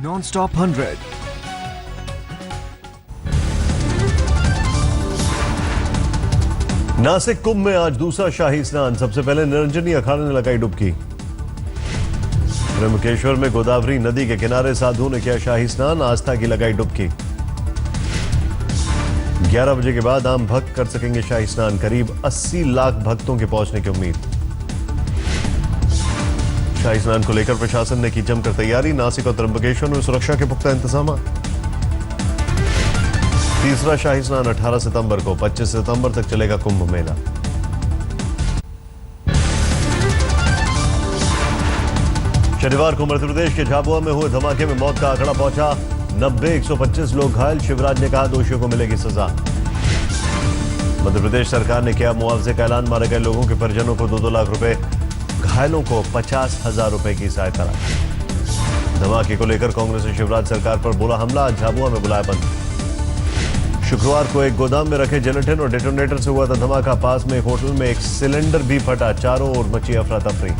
Non-stop 100. Nashik कुंभ में आज दूसरा शाही स्नान। सबसे पहले निरंजनी अखाड़े ने लगाई डुबकी। त्र्यंबकेश्वर में गोदावरी नदी के किनारे साधुओं ने किया शाही स्नान, आस्था की लगाई डुबकी। 11 बजे के बाद आम भक्त कर सकेंगे शाही स्नान। करीब 80 लाख भक्तों के पहुंचने की उम्मीद। शाही स्नान को लेकर प्रशासन ने की जमकर तैयारी। नासिक और त्र्यंबकेश्वर में सुरक्षा के पुख्ता इंतजाम। तीसरा शाही स्नान 18 सितंबर को, 25 सितंबर तक चलेगा कुंभ मेला। शनिवार को मध्य प्रदेश के झाबुआ में हुए धमाके में मौत का आंकड़ा पहुंचा 90। 125 लोग घायल। शिवराज ने कहा दोषियों को मिलेगी सजा। मध्य प्रदेश सरकार ने किया मुआवजे का ऐलान। मारे गए लोगों के परिजनों को 2-2 लाख रुपए, घायलों को 50,000 रुपए की सहायता राशि। धमाके को लेकर कांग्रेस ने शिवराज सरकार पर बोला हमला। झाबुआ में बुलाया बंद। शुक्रवार को एक गोदाम में रखे जिलेटिन और डेटोनेटर से हुआ था धमाका। पास में एक होटल में एक सिलेंडर भी फटा। चारों ओर मची अफरा तफरी।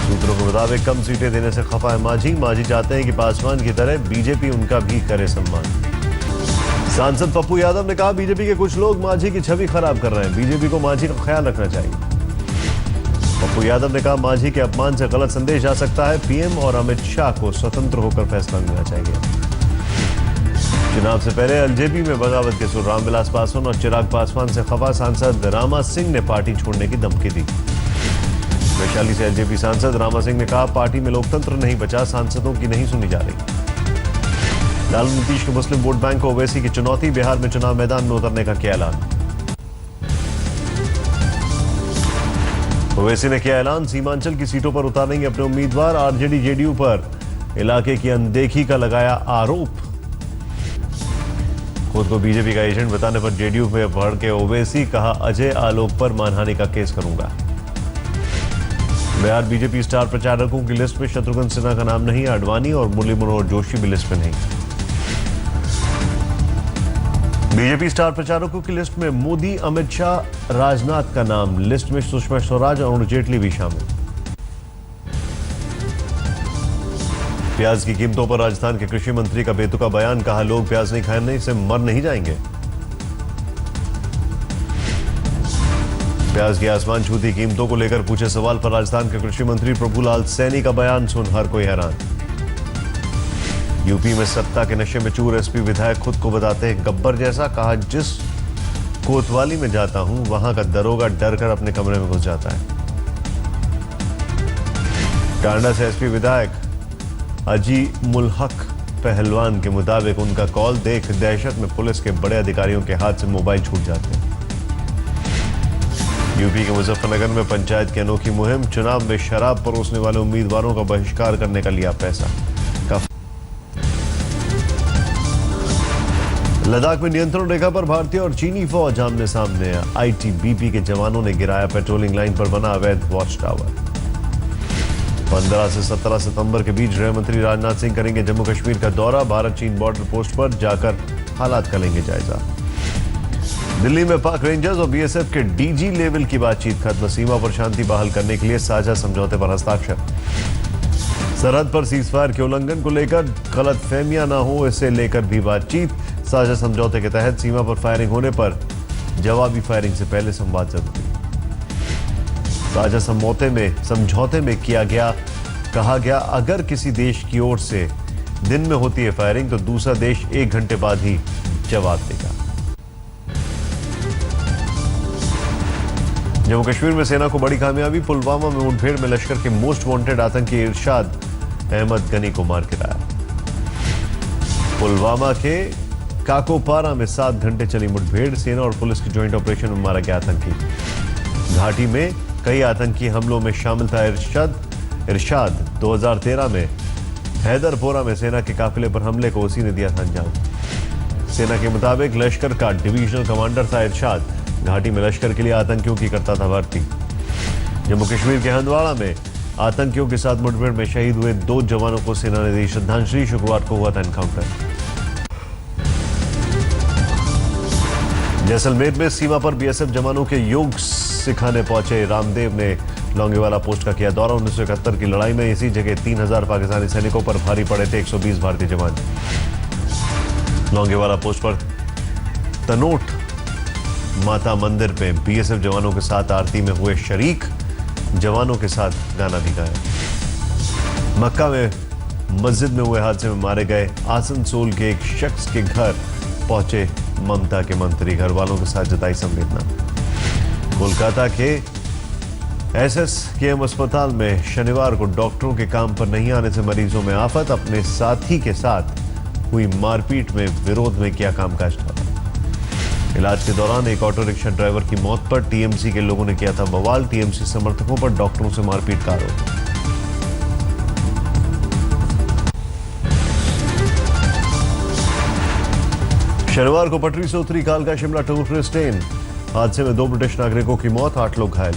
सूत्रों के मुताबिक कम सीटें देने से खफा है मांझी चाहते हैं कि पासवान की तरह बीजेपी उनका भी करे सम्मान। सांसद पप्पू यादव ने कहा बीजेपी के कुछ लोग मांझी की छवि खराब कर रहे हैं, बीजेपी को मांझी का ख्याल रखना चाहिए। पप्पू यादव ने कहा मांझी के अपमान से गलत संदेश आ सकता है। पीएम और अमित शाह को स्वतंत्र होकर फैसला लेना चाहिए। चुनाव से पहले एलजेपी में बगावत के सुर। रामविलास पासवान और चिराग पासवान से खफा सांसद रामा सिंह ने पार्टी छोड़ने की धमकी दी। वैशाली से एलजेपी सांसद रामा सिंह ने कहा पार्टी में लोकतंत्र नहीं बचा, सांसदों की नहीं सुनी जा रही। लालू नीतीश के मुस्लिम वोट बैंक को ओवैसी की चुनौती। बिहार में चुनाव मैदान में उतरने का किया ऐलान। ओवैसी ने किया ऐलान, सीमांचल की सीटों पर उतारेंगे अपने उम्मीदवार। आरजेडी जेडीयू पर इलाके की अनदेखी का लगाया आरोप। खुद को बीजेपी का एजेंट बताने पर जेडीयू में बढ़ के ओवैसी। कहा अजय आलोक पर मानहानि का केस करूंगा। बिहार बीजेपी स्टार प्रचारकों की लिस्ट में शत्रुघ्न सिन्हा का नाम नहीं। आडवाणी और मुरली मनोहर जोशी भी लिस्ट में नहीं। बीजेपी स्टार प्रचारकों की लिस्ट में मोदी, अमित शाह, राजनाथ का नाम। लिस्ट में सुषमा स्वराज और अरुण जेटली भी शामिल। प्याज की कीमतों पर राजस्थान के कृषि मंत्री का बेतुका बयान। कहा लोग प्याज नहीं खाने से मर नहीं जाएंगे। प्याज की आसमान छूती कीमतों को लेकर पूछे सवाल पर राजस्थान के कृषि मंत्री प्रभुलाल सैनी का बयान सुन हर कोई हैरान। यूपी में सत्ता के नशे में चूर एसपी विधायक खुद को बताते हैं गब्बर जैसा। कहा जिस कोतवाली में जाता हूं वहां का दरोगा डर कर अपने कमरे में घुस जाता है। टांडा से एसपी विधायक अजी मुल हक पहलवान के मुताबिक उनका कॉल देख दहशत में पुलिस के बड़े अधिकारियों के हाथ से मोबाइल छूट जाते हैं। यूपी के मुजफ्फरनगर में पंचायत की अनोखी मुहिम। चुनाव में शराब परोसने वाले उम्मीदवारों का बहिष्कार करने का लिया पैसा। लद्दाख में नियंत्रण रेखा पर भारतीय और चीनी फौज आमने सामने। आईटीबीपी के जवानों ने गिराया पेट्रोलिंग लाइन पर बना अवैध वॉच टावर। 15 से 17 सितंबर के बीच गृह मंत्री राजनाथ सिंह करेंगे जम्मू कश्मीर का दौरा। भारत चीन बॉर्डर पोस्ट पर जाकर हालात का लेंगे जायजा। दिल्ली में पाक रेंजर्स और बीएसएफ के डीजी लेवल की बातचीत खत्म। सीमा पर शांति बहाल करने के लिए साझा समझौते पर हस्ताक्षर। सरहद पर सीजफायर के उल्लंघन को लेकर गलतफहमियां न हो, इसे लेकर भी बातचीत। साझा समझौते के तहत सीमा पर फायरिंग होने पर जवाबी फायरिंग से पहले संवाद जरूरी। साझा समझौते में कहा गया अगर किसी देश की ओर से दिन में होती है फायरिंग तो दूसरा देश 1 घंटे बाद ही जवाब देगा। जम्मू कश्मीर में सेना को बड़ी कामयाबी। पुलवामा में मुठभेड़ में लश्कर के मोस्ट वांटेड आतंकी इरशाद अहमद गनी को मार गिराया। पुलवामा के काकोपारा में 7 घंटे चली मुठभेड़। सेना और पुलिस की ज्वाइंट ऑपरेशन में मारा गया आतंकी। घाटी में कई आतंकी हमलों में शामिल था इरशाद। 2013 में हैदरपोरा में सेना के काफिले पर हमले को उसी ने दिया था अंजाम। सेना के मुताबिक लश्कर का डिवीजनल कमांडर था इरशाद। घाटी में लश्कर के लिए आतंकियों की करता था भर्ती। जम्मू कश्मीर के हंदवाड़ा में आतंकियों के साथ मुठभेड़ में शहीद हुए 2 जवानों को सेना ने दी श्रद्धांजलि। शुक्रवार को हुआ था एनकाउंटर। जैसलमेर में सीमा पर बीएसएफ जवानों के योग सिखाने पहुंचे रामदेव ने लौंगेवाला पोस्ट का किया दौरा। 1971 की लड़ाई में इसी जगह 3000 पाकिस्तानी सैनिकों पर भारी पड़े थे 120 भारतीय जवान। लौंगेवाला पोस्ट पर तनोट माता मंदिर पे बीएसएफ जवानों के साथ आरती में हुए शरीक, जवानों के साथ गाना भी गाया। मक्का में मस्जिद में हुए हादसे में मारे गए आसनसोल के एक शख्स के घर पहुंचे ममता के मंत्री, घर वालों के साथ जताई संवेदना। कोलकाता के एसएसकेएम अस्पताल में शनिवार को डॉक्टरों के काम पर नहीं आने से मरीजों में आफत। अपने साथी के साथ हुई मारपीट में विरोध में किया कामकाज ठप। इलाज के दौरान एक ऑटो रिक्शा ड्राइवर की मौत पर टीएमसी के लोगों ने किया था बवाल। टीएमसी समर्थकों पर डॉक्टरों से मारपीट का आरोप। शनिवार को पटरी से उतरी कालका शिमला टूरिस्ट ट्रेन। हादसे में 2 ब्रिटिश नागरिकों की मौत, 8 लोग घायल।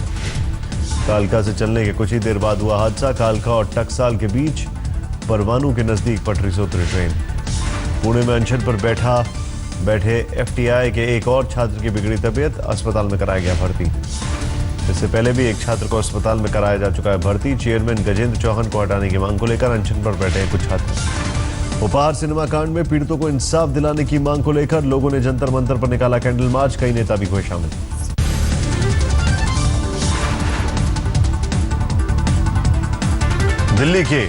कालका से चलने के कुछ ही देर बाद हुआ हादसा। कालका और टकसाल के बीच परवाणू के नजदीक पटरी से उतरी ट्रेन। पुणे में अनशन पर बैठे एफटीआई के एक और छात्र की बिगड़ी तबीयत, अस्पताल में कराया गया भर्ती। इससे पहले भी एक छात्र को अस्पताल में कराया जा चुका है भर्ती। चेयरमैन गजेंद्र चौहान को हटाने की मांग को लेकर अनशन पर बैठे कुछ छात्र। उपहार सिनेमा कांड में पीड़ितों को इंसाफ दिलाने की मांग को लेकर लोगों ने जंतर मंतर पर निकाला कैंडल मार्च। कई नेता भी हुए शामिल। दिल्ली के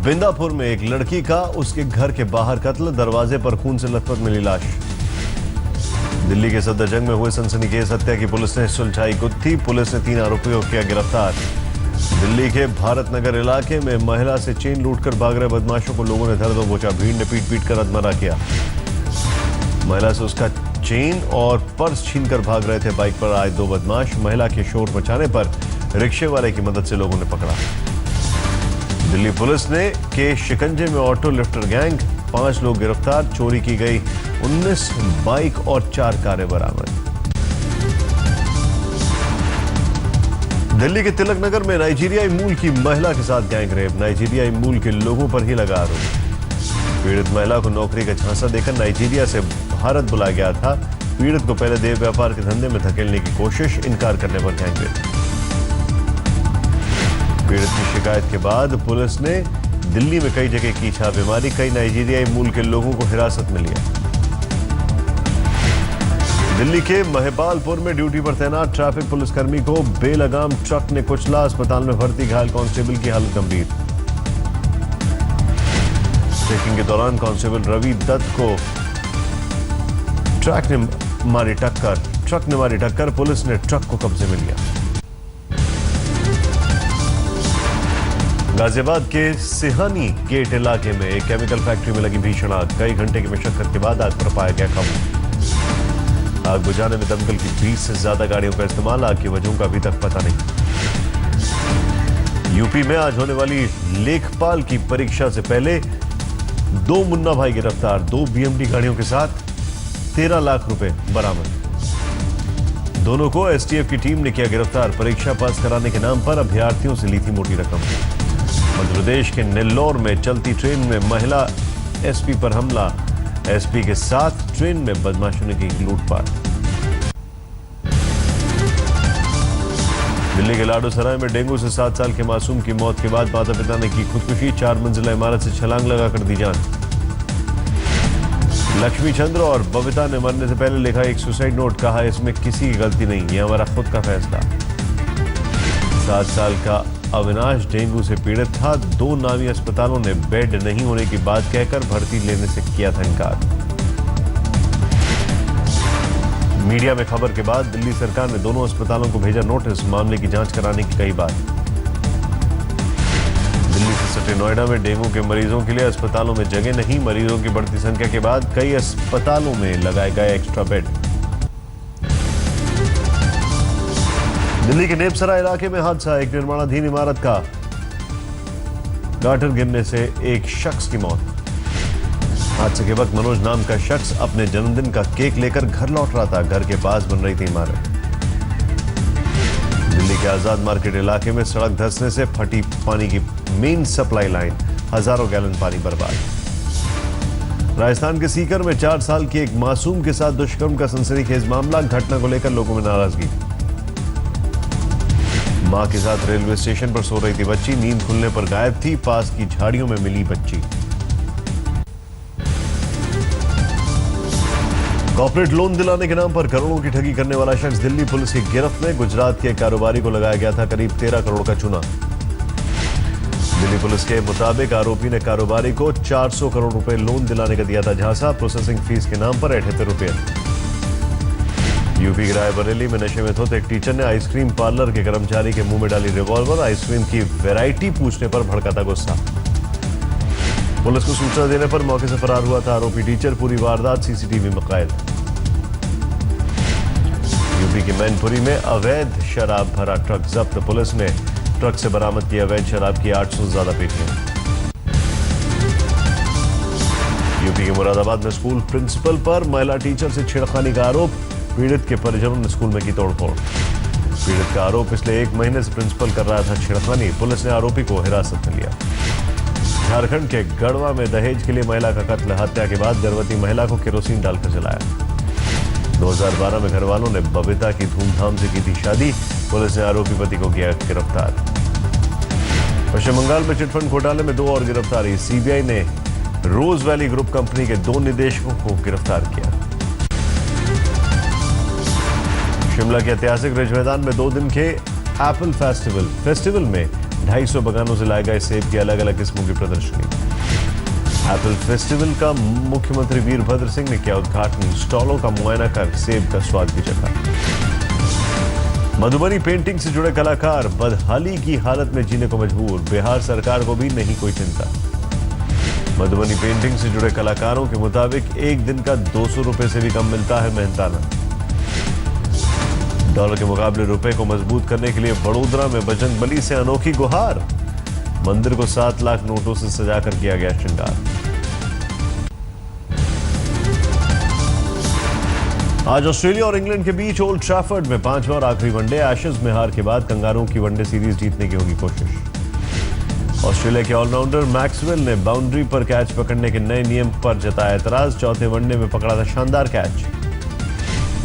बिंदापुर में एक लड़की का उसके घर के बाहर कत्ल, दरवाजे पर खून से लथपथ मिली लाश। दिल्ली के सफदरजंग में हुए सनसनीखेज हत्या की पुलिस ने सुलझाई गुत्थी। पुलिस ने 3 आरोपियों को किया गिरफ्तार। दिल्ली के भारत नगर इलाके में महिला से चेन लूटकर भाग रहे बदमाशों को लोगों ने धर दबोचा। भीड़ ने पीट कर अधमरा किया। महिला से उसका चेन और पर्स छीनकर भाग रहे थे बाइक पर आए 2 बदमाश। महिला के शोर मचाने पर रिक्शे वाले की मदद से लोगों ने पकड़ा। दिल्ली पुलिस ने के शिकंजे में ऑटो लिफ्टर गैंग, 5 लोग गिरफ्तार। चोरी की गई 19 बाइक और 4 कारें बरामद। दिल्ली के तिलक नगर में नाइजीरियाई मूल की महिला के साथ गैंग रेप। नाइजीरियाई मूल के लोगों पर ही लगा आरोप। पीड़ित महिला को नौकरी का झांसा देकर नाइजीरिया से भारत बुलाया गया था। पीड़ित को पहले देह व्यापार के धंधे में धकेलने की कोशिश, इनकार करने पर गैंग रेप। पीड़ित की शिकायत के बाद पुलिस ने दिल्ली में कई जगह की छापेमारी। कई नाइजीरियाई मूल के लोगों को हिरासत में लिया। दिल्ली के महिपालपुर में ड्यूटी पर तैनात ट्रैफिक पुलिसकर्मी को बेलगाम ट्रक ने कुचला। अस्पताल में भर्ती घायल कांस्टेबल की हालत गंभीर। चेकिंग के दौरान कांस्टेबल रवि दत्त को ट्रक ने मारी टक्कर। पुलिस ने ट्रक को कब्जे में लिया। गाजियाबाद के सिहानी गेट इलाके में एक केमिकल फैक्ट्री में लगी भीषण आग। कई घंटे की मशक्कत के बाद आग पर पाया गया काबू। आग बुझाने में दमकल की 20 से ज्यादा गाड़ियों का इस्तेमाल। आग की वजहों का अभी तक पता नहीं। यूपी में आज होने वाली लेखपाल की परीक्षा से पहले 2 मुन्ना भाई गिरफ्तार। 2 बीएमडी गाड़ियों के साथ 13 लाख रुपए बरामद। दोनों को एसटीएफ की टीम ने किया गिरफ्तार। परीक्षा पास कराने के नाम पर अभ्यर्थियों से ली थी मोटी रकम। मध्य प्रदेश के नेल्लौर में चलती ट्रेन में महिला एसपी पर हमला। एसपी के साथ ट्रेन में बदमाशों ने की लूटपाट। दिल्ली के लाडो सराय में डेंगू से 7 साल के मासूम की मौत के बाद माता पिता ने की खुदकुशी। 4 मंजिला इमारत से छलांग लगाकर दी जान। लक्ष्मी चंद्र और बबीता ने मरने से पहले लिखा एक सुसाइड नोट। कहा इसमें किसी की गलती नहीं, यह हमारा खुद का फैसला। 7 साल का अविनाश डेंगू से पीड़ित था। 2 नामी अस्पतालों ने बेड नहीं होने की बात कहकर भर्ती लेने से किया था इनकार। मीडिया में खबर के बाद दिल्ली सरकार ने दोनों अस्पतालों को भेजा नोटिस। मामले की जांच कराने की कही बात। दिल्ली से सटे नोएडा में डेंगू के मरीजों के लिए अस्पतालों में जगह नहीं। मरीजों की बढ़ती संख्या के बाद कई अस्पतालों में लगाए गए एक्स्ट्रा बेड। दिल्ली के नेपसरा इलाके में हादसा। एक निर्माणाधीन इमारत का गाटर गिरने से एक शख्स की मौत। हादसे के वक्त मनोज नाम का शख्स अपने जन्मदिन का केक लेकर घर लौट रहा था। घर के पास बन रही थी इमारत। दिल्ली के आजाद मार्केट इलाके में सड़क धंसने से फटी पानी की मेन सप्लाई लाइन। हजारों गैलन पानी बर्बाद। राजस्थान के सीकर में 4 साल की एक मासूम के साथ दुष्कर्म का सनसनीखेज मामला। घटना को लेकर लोगों में नाराजगी। मां के साथ रेलवे स्टेशन पर सो रही थी बच्ची, नींद खुलने पर गायब थी, पास की झाड़ियों में मिली बच्ची। कॉर्पोरेट लोन दिलाने के नाम पर करोड़ों की ठगी करने वाला शख्स दिल्ली पुलिस की गिरफ्त में। गुजरात के कारोबारी को लगाया गया था करीब 13 करोड़ का चूना। दिल्ली पुलिस के मुताबिक आरोपी ने कारोबारी को 400 करोड़ रुपए लोन दिलाने का दिया था झांसा, प्रोसेसिंग फीस के नाम पर 78 रुपए। यूपी के रायबरेली में नशे में धुत एक टीचर ने आइसक्रीम पार्लर के कर्मचारी के मुंह में डाली रिवॉल्वर, आइसक्रीम की वैरायटी पूछने पर भड़का था गुस्सा। पुलिस को सूचना देने पर मौके से फरार हुआ था आरोपी टीचर, पूरी वारदात सीसीटीवी में कैद। यूपी के मैनपुरी में अवैध शराब भरा ट्रक जब्त, पुलिस ने ट्रक से बरामद की अवैध शराब की 800 से ज्यादा पेटियां। यूपी के मुरादाबाद में स्कूल प्रिंसिपल पर महिला टीचर से छेड़खानी का आरोप, पीड़ित के परिजनों ने स्कूल में की तोड़फोड़। पीड़ित का आरोप पिछले 1 महीने से प्रिंसिपल कर रहा था छेड़खानी, पुलिस ने आरोपी को हिरासत में लिया। झारखंड के गढ़वा में दहेज के लिए महिला का कत्ल, हत्या के बाद गर्भवती महिला को केरोसिन डालकर जलाया। 2012 में घर वालों ने बबीता की धूमधाम से की थी शादी, पुलिस ने आरोपी पति को किया गिरफ्तार। पश्चिम बंगाल में चिटफंड घोटाले में 2 और गिरफ्तारी, सीबीआई ने रोज वैली ग्रुप कंपनी के 2 निदेशकों को गिरफ्तार किया। शिमला के ऐतिहासिक रिज मैदान में 2 दिन के एप्पल फेस्टिवल में 250 बगानों से लाए गए सेब की अलग अलग किस्मों की प्रदर्शनी। एप्पल फेस्टिवल का मुख्यमंत्री वीरभद्र सिंह ने किया उद्घाटन, स्टॉलों का मुआयना कर सेब का स्वाद भी चखा। मधुबनी पेंटिंग से जुड़े कलाकार बदहाली की हालत में जीने को मजबूर, बिहार सरकार को भी नहीं कोई चिंता। मधुबनी पेंटिंग से जुड़े कलाकारों के मुताबिक एक दिन का 200 रुपए से भी कम मिलता है मेहनताना। डॉलर के मुकाबले रुपए को मजबूत करने के लिए बड़ोदरा में बजरंगबली से अनोखी गुहार, मंदिर को 7 लाख नोटों से सजाकर किया गया श्रृंगार। आज ऑस्ट्रेलिया और इंग्लैंड के बीच ओल्ड ट्रैफर्ड में 5वां और आखिरी वनडे, एशेज में हार के बाद कंगारुओं की वनडे सीरीज जीतने की होगी कोशिश। ऑस्ट्रेलिया के ऑलराउंडर मैक्सवेल ने बाउंड्री पर कैच पकड़ने के नए नियम पर जताया एतराज, चौथे वनडे में पकड़ा था शानदार कैच।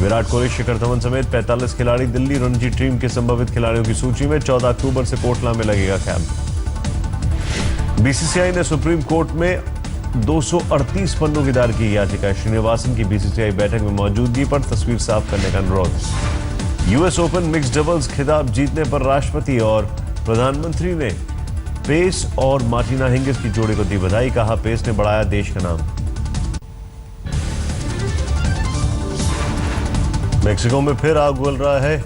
विराट कोहली, शिखर धवन समेत 45 खिलाड़ी दिल्ली रणजी टीम के संभावित खिलाड़ियों की सूची में। 14 अक्टूबर से कोटला में लगेगा कैंप। बीसीसीआई ने सुप्रीम कोर्ट में 238 पन्नों की दायर की याचिका, श्रीनिवासन की बीसीसीआई बैठक में मौजूदगी पर तस्वीर साफ करने का अनुरोध। यूएस ओपन मिक्स्ड डबल्स खिताब जीतने पर राष्ट्रपति और प्रधानमंत्री ने पेस और मार्टिना हिंगिस की जोड़ी को दी बधाई, कहा पेस ने बढ़ाया देश का नाम। मेक्सिको में फिर आग उगल रहा है,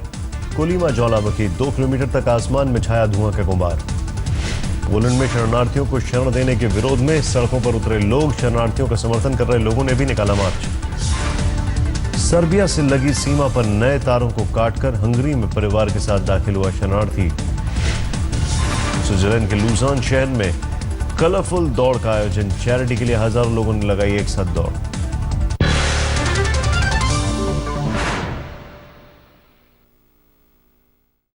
कोलिमा ज्वालामुखी, 2 किलोमीटर तक आसमान में छाया धुआं का गुबार। पोलैंड में शरणार्थियों को शरण देने के विरोध में सड़कों पर उतरे लोग, शरणार्थियों का समर्थन कर रहे लोगों ने भी निकाला मार्च। सर्बिया से लगी सीमा पर नए तारों को काटकर हंगरी में परिवार के साथ दाखिल हुआ शरणार्थी। स्विट्जरलैंड के लुजान शहर में कलरफुल दौड़ का आयोजन, चैरिटी के लिए हजारों लोगों ने लगाई एक साथ दौड़।